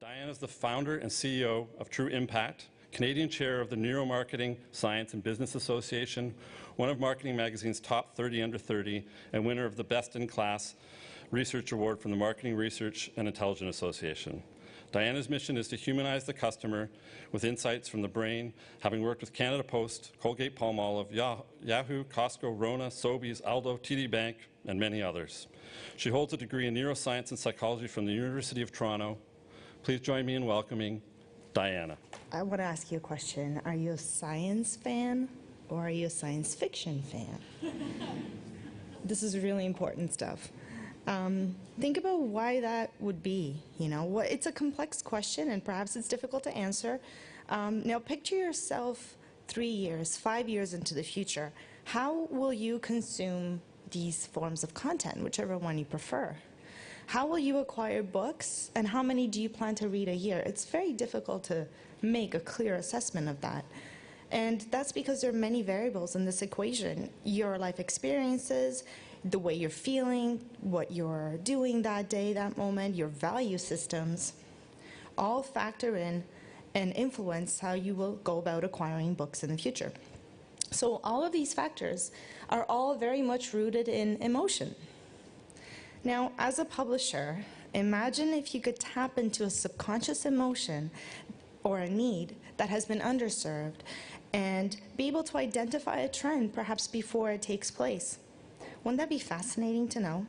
Diana is the founder and CEO of True Impact, Canadian chair of the Neuromarketing, Science and Business Association, one of Marketing Magazine's top 30 under 30, and winner of the Best in Class Research Award from the Marketing Research and Intelligence Association. Diana's mission is to humanize the customer with insights from the brain, having worked with Canada Post, Colgate Palmolive, Yahoo, Costco, Rona, Sobeys, Aldo, TD Bank, and many others. She holds a degree in neuroscience and psychology from the University of Toronto. Please join me in welcoming Diana. I want to ask you a question. Are you a science fan or are you a science fiction fan? This is really important stuff. Think about why that would be. It's a complex question and perhaps it's difficult to answer. Now picture yourself 3 years, 5 years into the future. How will you consume these forms of content, whichever one you prefer? How will you acquire books, and how many do you plan to read a year? It's very difficult to make a clear assessment of that. And that's because there are many variables in this equation. Your life experiences, the way you're feeling, what you're doing that day, that moment, your value systems, all factor in and influence how you will go about acquiring books in the future. So all of these factors are all very much rooted in emotion. Now, as a publisher, imagine if you could tap into a subconscious emotion or a need that has been underserved and be able to identify a trend perhaps before it takes place. Wouldn't that be fascinating to know?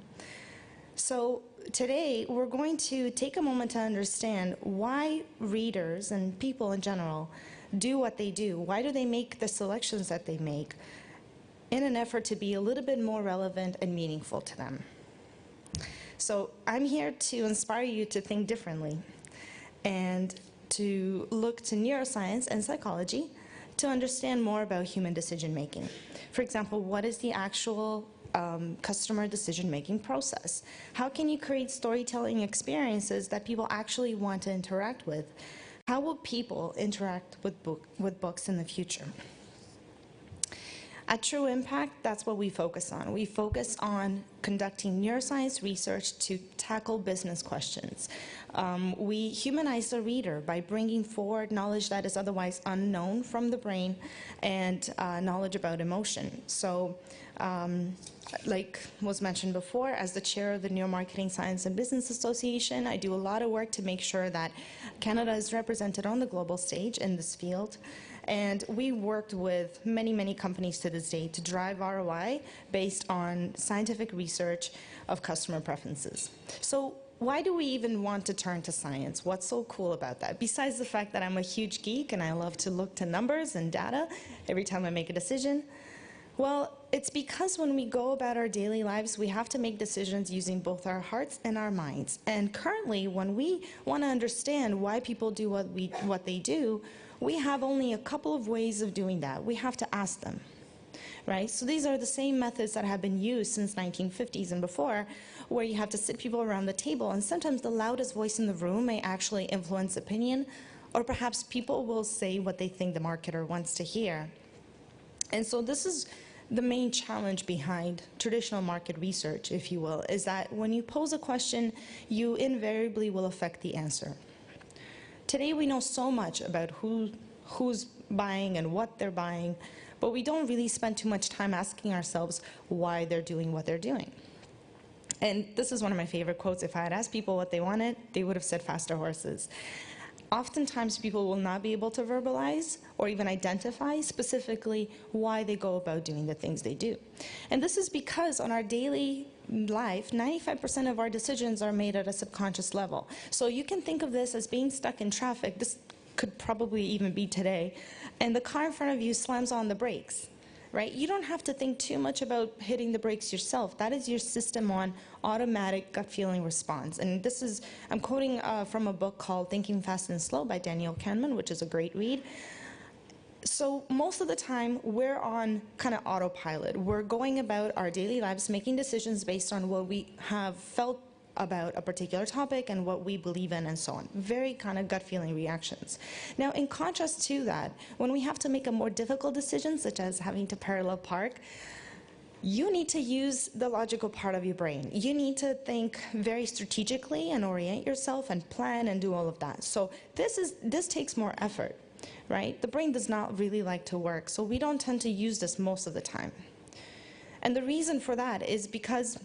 So today, we're going to take a moment to understand why readers and people in general do what they do. Why do they make the selections that they make in an effort to be a little bit more relevant and meaningful to them? So I'm here to inspire you to think differently and to look to neuroscience and psychology to understand more about human decision making. For example, what is the actual customer decision-making process? How can you create storytelling experiences that people actually want to interact with? How will people interact with books in the future? At True Impact, that's what we focus on. We focus on conducting neuroscience research to tackle business questions. We humanize the reader by bringing forward knowledge that is otherwise unknown from the brain and knowledge about emotion. So, like was mentioned before, as the chair of the Neuromarketing Science and Business Association, I do a lot of work to make sure that Canada is represented on the global stage in this field. And we worked with many, many companies to this day to drive ROI based on scientific research of customer preferences. So why do we even want to turn to science? What's so cool about that? Besides the fact that I'm a huge geek and I love to look to numbers and data every time I make a decision, well, it's because when we go about our daily lives, we have to make decisions using both our hearts and our minds. And currently, when we want to understand why people do what they do, we have only a couple of ways of doing that. We have to ask them, right? So these are the same methods that have been used since 1950s and before, where you have to sit people around the table, and sometimes the loudest voice in the room may actually influence opinion, or perhaps people will say what they think the marketer wants to hear. And so this is the main challenge behind traditional market research, if you will, is that when you pose a question, you invariably will affect the answer. Today we know so much about who's buying and what they're buying, but we don't really spend too much time asking ourselves why they're doing what they're doing. And this is one of my favorite quotes. If I had asked people what they wanted, they would have said faster horses. Oftentimes people will not be able to verbalize or even identify specifically why they go about doing the things they do. And this is because on our daily life, 95% of our decisions are made at a subconscious level. So you can think of this as being stuck in traffic. This could probably even be today. And the car in front of you slams on the brakes. Right? You don't have to think too much about hitting the brakes yourself. That is your system on automatic gut feeling response. And this is, I'm quoting from a book called Thinking Fast and Slow by Daniel Kahneman, which is a great read. So most of the time, we're on kind of autopilot. We're going about our daily lives making decisions based on what we have felt about a particular topic and what we believe in and so on. Very kind of gut feeling reactions. Now, in contrast to that, when we have to make a more difficult decision, such as having to parallel park, you need to use the logical part of your brain. You need to think very strategically and orient yourself and plan and do all of that. So this takes more effort, right? The brain does not really like to work, so we don't tend to use this most of the time. And the reason for that is because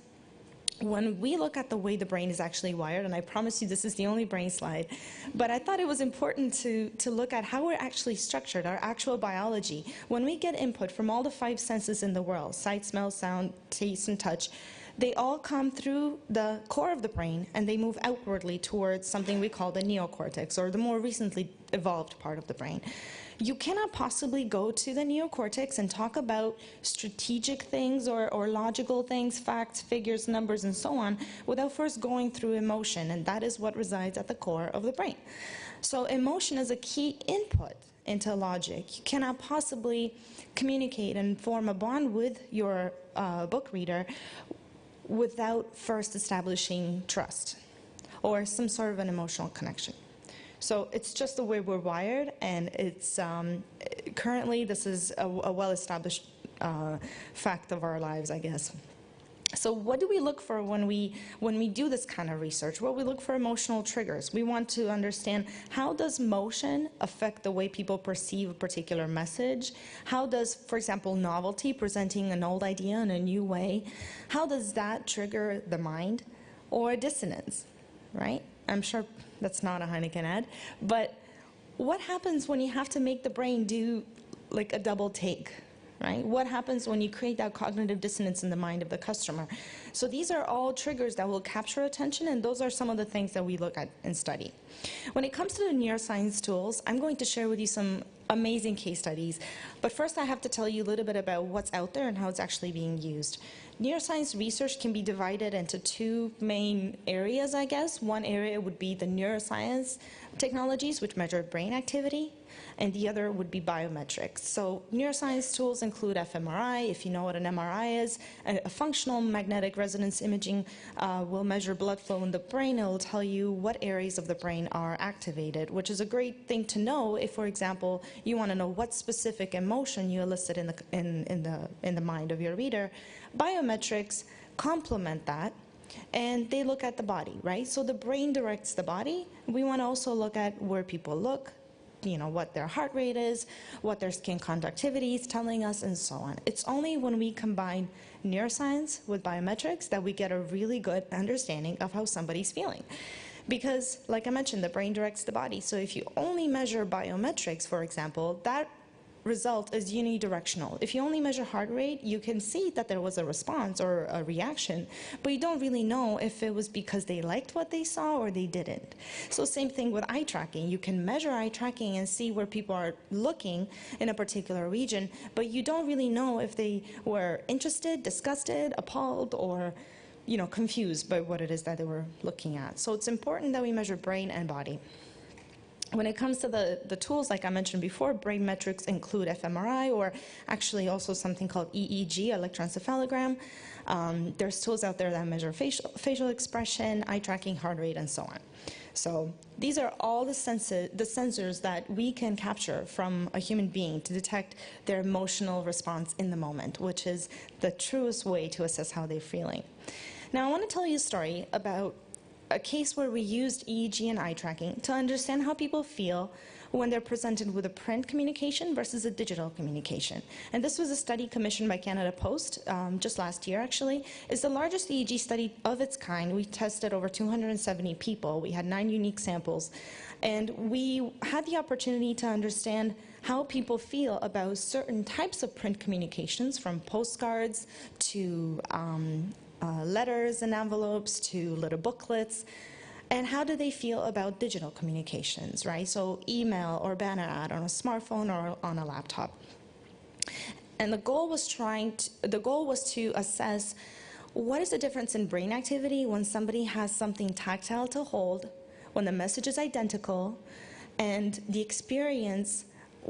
when we look at the way the brain is actually wired, and I promise you this is the only brain slide, but I thought it was important to look at how we're actually structured, our actual biology. When we get input from all the 5 senses in the world, sight, smell, sound, taste, and touch, they all come through the core of the brain, and they move outwardly towards something we call the neocortex, or the more recently evolved part of the brain. You cannot possibly go to the neocortex and talk about strategic things or logical things, facts, figures, numbers, and so on, without first going through emotion, and that is what resides at the core of the brain. So emotion is a key input into logic. You cannot possibly communicate and form a bond with your book reader without first establishing trust or some sort of an emotional connection. So it's just the way we're wired, and it's currently this is a well-established fact of our lives, I guess. So what do we look for when we do this kind of research? Well, we look for emotional triggers. We want to understand, how does motion affect the way people perceive a particular message? How does, for example, novelty, presenting an old idea in a new way, how does that trigger the mind? Or dissonance, right? I'm sure that's not a Heineken ad, but what happens when you have to make the brain do like a double take, right? What happens when you create that cognitive dissonance in the mind of the customer? So these are all triggers that will capture attention, and those are some of the things that we look at and study. When it comes to the neuroscience tools, I'm going to share with you some amazing case studies, but first I have to tell you a little bit about what's out there and how it's actually being used. Neuroscience research can be divided into 2 main areas, I guess. One area would be the neuroscience technologies, which measure brain activity, and the other would be biometrics. So neuroscience tools include fMRI. If you know what an MRI is, a functional magnetic resonance imaging will measure blood flow in the brain. It will tell you what areas of the brain are activated, which is a great thing to know if, for example, you want to know what specific emotion you elicit in the mind of your reader. Biometrics complement that, and they look at the body, right? So the brain directs the body. We want to also look at where people look, you know, what their heart rate is, what their skin conductivity is telling us, and so on. It's only when we combine neuroscience with biometrics that we get a really good understanding of how somebody's feeling. Because, like I mentioned, the brain directs the body. So if you only measure biometrics, for example, that result is unidirectional. If you only measure heart rate, you can see that there was a response or a reaction, but you don't really know if it was because they liked what they saw or they didn't. So same thing with eye tracking. You can measure eye tracking and see where people are looking in a particular region, but you don't really know if they were interested, disgusted, appalled, or confused by what it is that they were looking at. So it's important that we measure brain and body. When it comes to the tools, like I mentioned before, brain metrics include fMRI, or actually also something called EEG, electroencephalogram. There's tools out there that measure facial expression, eye tracking, heart rate, and so on. So these are all the sensors that we can capture from a human being to detect their emotional response in the moment, which is the truest way to assess how they're feeling. Now, I want to tell you a story about a case where we used EEG and eye tracking to understand how people feel when they're presented with a print communication versus a digital communication. And this was a study commissioned by Canada Post just last year, actually. It's the largest EEG study of its kind. We tested over 270 people. We had 9 unique samples. And we had the opportunity to understand how people feel about certain types of print communications, from postcards to letters and envelopes to little booklets, and how do they feel about digital communications, right? So email or banner ad on a smartphone or on a laptop. And the goal was to assess what is the difference in brain activity when somebody has something tactile to hold, when the message is identical, and the experience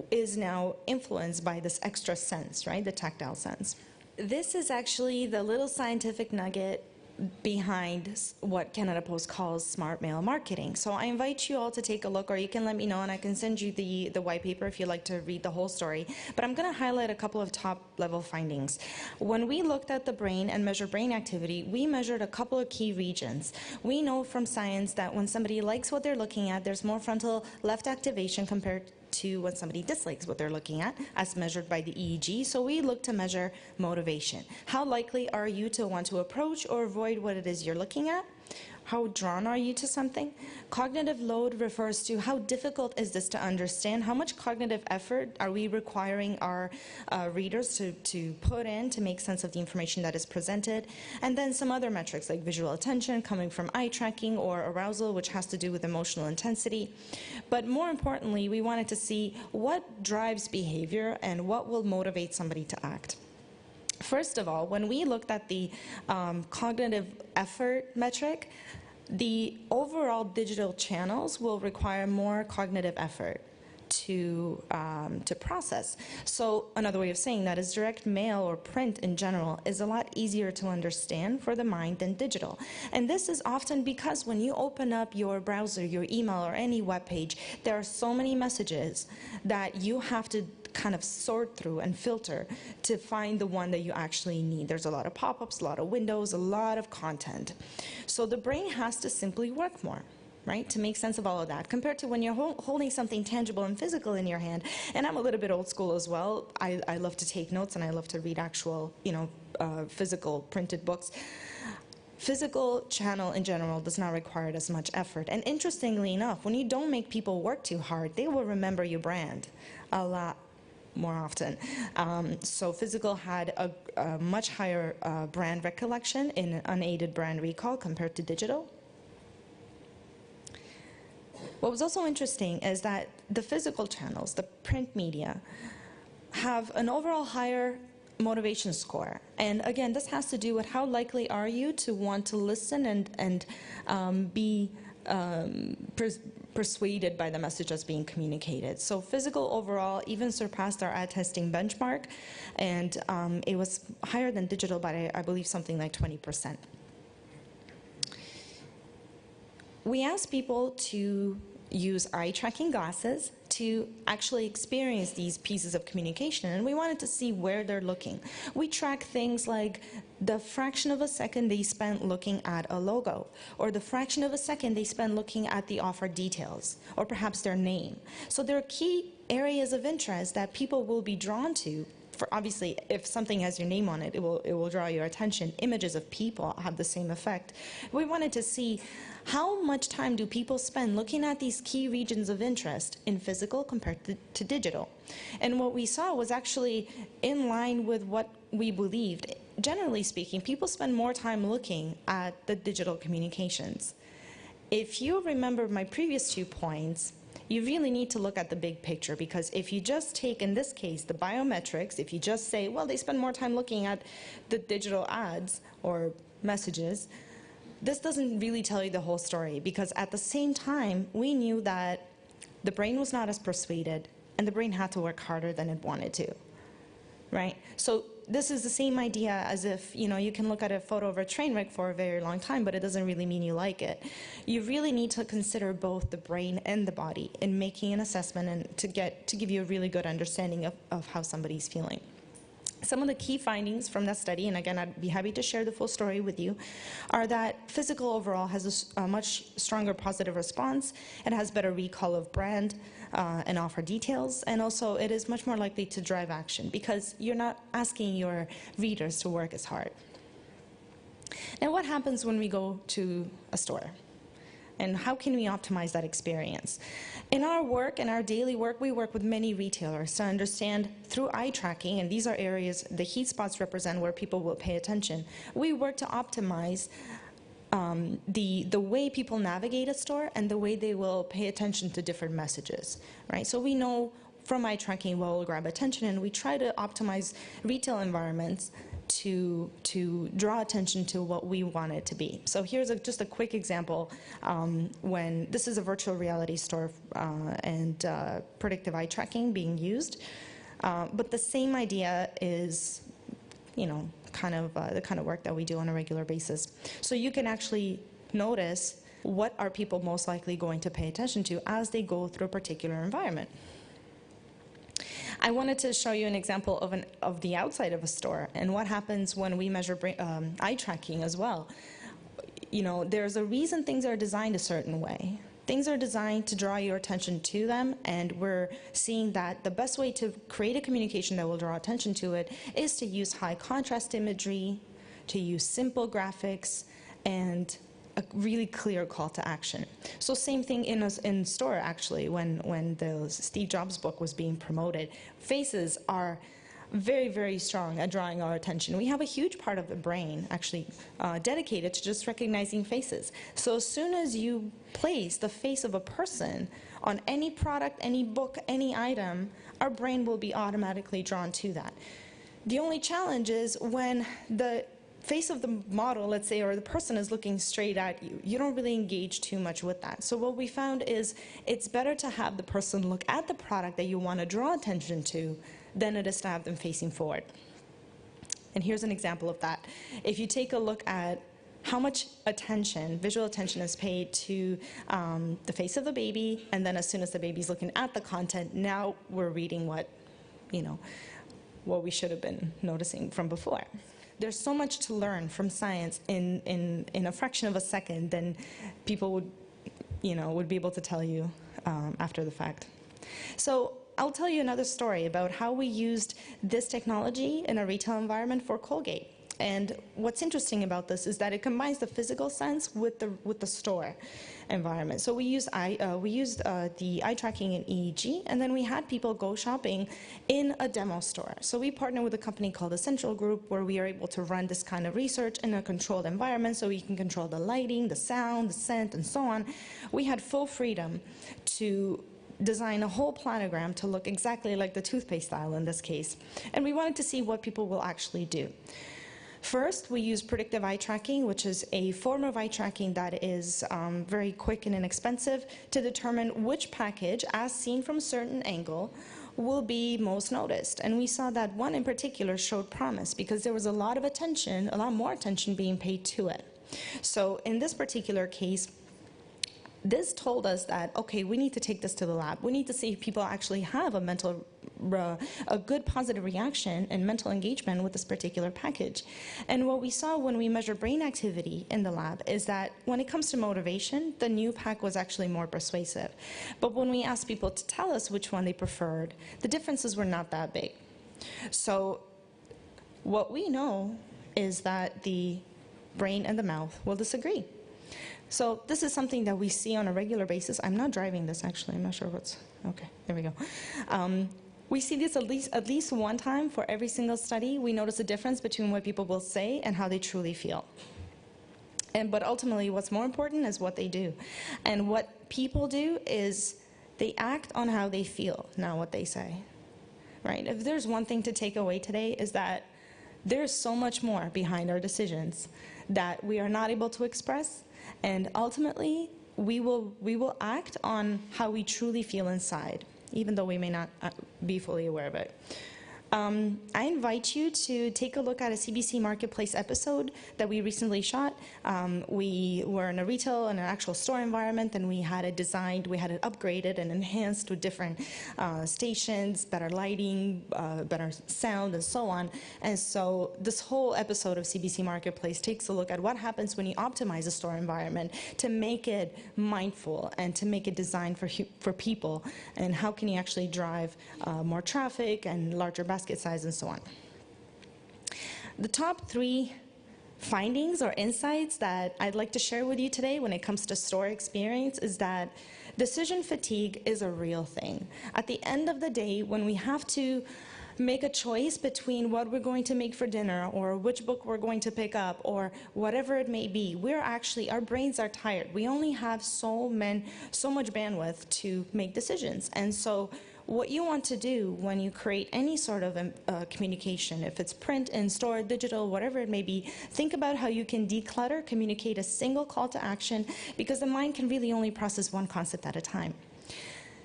is now influenced by this extra sense, right, the tactile sense. This is actually the little scientific nugget behind what Canada Post calls smart mail marketing. So I invite you all to take a look, or you can let me know and I can send you the white paper if you'd like to read the whole story. But I'm going to highlight a couple of top level findings. When we looked at the brain and measured brain activity, we measured a couple of key regions. We know from science that when somebody likes what they're looking at, there's more frontal left activation compared to when somebody dislikes what they're looking at, as measured by the EEG. So we look to measure motivation. How likely are you to want to approach or avoid what it is you're looking at? How drawn are you to something? Cognitive load refers to how difficult is this to understand, how much cognitive effort are we requiring our readers to put in to make sense of the information that is presented, and then some other metrics like visual attention coming from eye tracking or arousal, which has to do with emotional intensity. But more importantly, we wanted to see what drives behavior and what will motivate somebody to act. First of all, when we looked at the cognitive effort metric, the overall digital channels will require more cognitive effort to process. So another way of saying that is direct mail or print in general is a lot easier to understand for the mind than digital. And this is often because when you open up your browser, your email, or any web page, there are so many messages that you have to kind of sort through and filter to find the one that you actually need. There's a lot of pop-ups, a lot of windows, a lot of content. So the brain has to simply work more, right, to make sense of all of that, compared to when you're holding something tangible and physical in your hand. And I'm a little bit old school as well. I love to take notes and I love to read actual, physical printed books. Physical channel in general does not require as much effort. And interestingly enough, when you don't make people work too hard, they will remember your brand a lot more often. So physical had a much higher brand recollection in unaided brand recall compared to digital. What was also interesting is that the physical channels, the print media, have an overall higher motivation score. And again, this has to do with how likely are you to want to listen and be persuaded by the message that's being communicated. So physical overall even surpassed our ad testing benchmark, and it was higher than digital by, I believe, something like 20%. We asked people to use eye tracking glasses to actually experience these pieces of communication, and we wanted to see where they're looking. We track things like the fraction of a second they spent looking at a logo, or the fraction of a second they spent looking at the offer details, or perhaps their name. So there are key areas of interest that people will be drawn to. For obviously, if something has your name on it, it will draw your attention. Images of people have the same effect. We wanted to see how much time do people spend looking at these key regions of interest in physical compared to digital. And what we saw was actually in line with what we believed. Generally speaking, people spend more time looking at the digital communications. If you remember my previous 2 points, you really need to look at the big picture, because if you just take, in this case, the biometrics, if you just say, well, they spend more time looking at the digital ads or messages, this doesn't really tell you the whole story, because at the same time, we knew that the brain was not as persuaded and the brain had to work harder than it wanted to, right? So this is the same idea as if, you can look at a photo of a train wreck for a very long time, but it doesn't really mean you like it. You really need to consider both the brain and the body in making an assessment and to give you a really good understanding of how somebody's feeling. Some of the key findings from that study, and again, I'd be happy to share the full story with you, are that physical overall has a much stronger positive response. It has better recall of brand and offer details, and also it is much more likely to drive action because you're not asking your readers to work as hard. Now, what happens when we go to a store? And how can we optimize that experience? In our work, in our daily work, we work with many retailers to understand through eye tracking, and these are areas, the heat spots represent where people will pay attention. We work to optimize the way people navigate a store and the way they will pay attention to different messages, right? So we know from eye tracking what will grab attention, and we try to optimize retail environments to draw attention to what we want it to be. So here's just a quick example. When this is a virtual reality store and predictive eye tracking being used, but the same idea is the kind of work that we do on a regular basis. So you can actually notice what are people most likely going to pay attention to as they go through a particular environment. I wanted to show you an example of the outside of a store and what happens when we measure eye tracking as well. You know, there's a reason things are designed a certain way. Things are designed to draw your attention to them, and we're seeing that the best way to create a communication that will draw attention to it is to use high contrast imagery, to use simple graphics, and a really clear call to action. So same thing in store, actually, when the Steve Jobs book was being promoted. Faces are very, very strong at drawing our attention. We have a huge part of the brain actually dedicated to just recognizing faces. So as soon as you place the face of a person on any product, any book, any item, our brain will be automatically drawn to that. The only challenge is when the face of the model, let's say, or the person is looking straight at you, you don't really engage too much with that. So what we found is it's better to have the person look at the product that you want to draw attention to than it is to have them facing forward. And here's an example of that. If you take a look at how much attention, visual attention, is paid to the face of the baby, and then as soon as the baby's looking at the content, now we're reading what we should have been noticing from before. There's so much to learn from science in a fraction of a second than people would be able to tell you after the fact. So I'll tell you another story about how we used this technology in a retail environment for Colgate. And what's interesting about this is that it combines the physical sense with the store environment. So we used the eye tracking in EEG, and then we had people go shopping in a demo store. So we partnered with a company called Essential Group, where we are able to run this kind of research in a controlled environment, so we can control the lighting, the sound, the scent, and so on. We had full freedom to design a whole planogram to look exactly like the toothpaste aisle in this case. And we wanted to see what people will actually do. First, we use predictive eye tracking, which is a form of eye tracking that is very quick and inexpensive, to determine which package, as seen from a certain angle, will be most noticed. And we saw that one in particular showed promise because there was a lot more attention being paid to it. So in this particular case, this told us that, okay, we need to take this to the lab. We need to see if people actually have a good positive reaction and mental engagement with this particular package. And what we saw when we measured brain activity in the lab is that when it comes to motivation, the new pack was actually more persuasive. But when we asked people to tell us which one they preferred, the differences were not that big. So what we know is that the brain and the mouth will disagree. So this is something that we see on a regular basis. I'm not driving this, actually. I'm not sure what's... Okay, there we go. We see this at least one time for every single study. We notice a difference between what people will say and how they truly feel. But ultimately, what's more important is what they do. And what people do is they act on how they feel, not what they say. Right? If there's one thing to take away today, is that there's so much more behind our decisions that we are not able to express. And ultimately, we will act on how we truly feel inside, even though we may not be fully aware of it. I invite you to take a look at a CBC Marketplace episode that we recently shot. We were in a retail and an actual store environment, and we had it designed, we had it upgraded and enhanced with different stations, better lighting, better sound, and so on. And so this whole episode of CBC Marketplace takes a look at what happens when you optimize a store environment to make it mindful and to make it designed for people, and how can you actually drive more traffic and larger basket size and so on. The top 3 findings or insights that I'd like to share with you today when it comes to store experience is that decision fatigue is a real thing. At the end of the day, when we have to make a choice between what we're going to make for dinner or which book we're going to pick up or whatever it may be, our brains are tired. We only have so much bandwidth to make decisions. And so what you want to do when you create any sort of communication, if it's print, in-store, digital, whatever it may be, think about how you can declutter, communicate a single call to action, because the mind can really only process one concept at a time.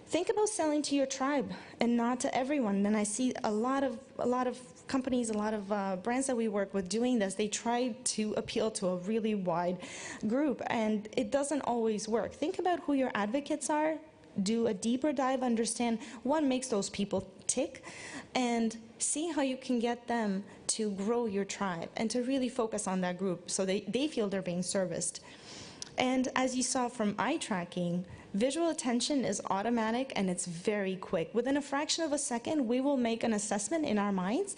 Think about selling to your tribe and not to everyone. Then I see a lot of companies, a lot of brands that we work with doing this, they try to appeal to a really wide group, and it doesn't always work. Think about who your advocates are, do a deeper dive, understand what makes those people tick, and see how you can get them to grow your tribe and to really focus on that group so they feel they're being serviced. And as you saw from eye tracking, visual attention is automatic and it's very quick. Within a fraction of a second, we will make an assessment in our minds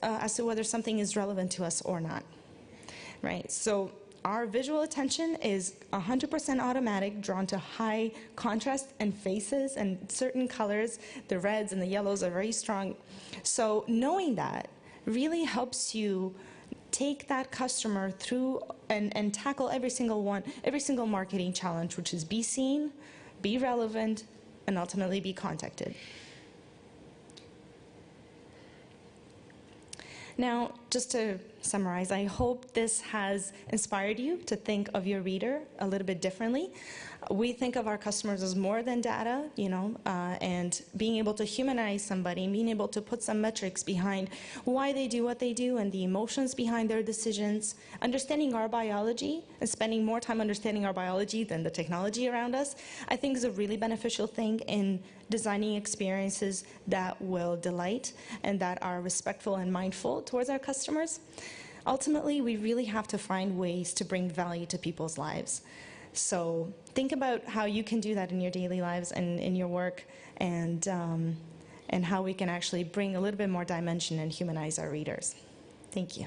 as to whether something is relevant to us or not. Right? So our visual attention is 100% automatic, drawn to high contrast and faces and certain colors. The reds and the yellows are very strong. So knowing that really helps you take that customer through and tackle every single marketing challenge, which is be seen, be relevant, and ultimately be contacted. Now, just to summarize, I hope this has inspired you to think of your reader a little bit differently. We think of our customers as more than data, and being able to humanize somebody, being able to put some metrics behind why they do what they do and the emotions behind their decisions, understanding our biology and spending more time understanding our biology than the technology around us, I think is a really beneficial thing in designing experiences that will delight and that are respectful and mindful towards our customers. Ultimately, we really have to find ways to bring value to people's lives. So think about how you can do that in your daily lives and in your work, and how we can actually bring a little bit more dimension and humanize our readers. Thank you.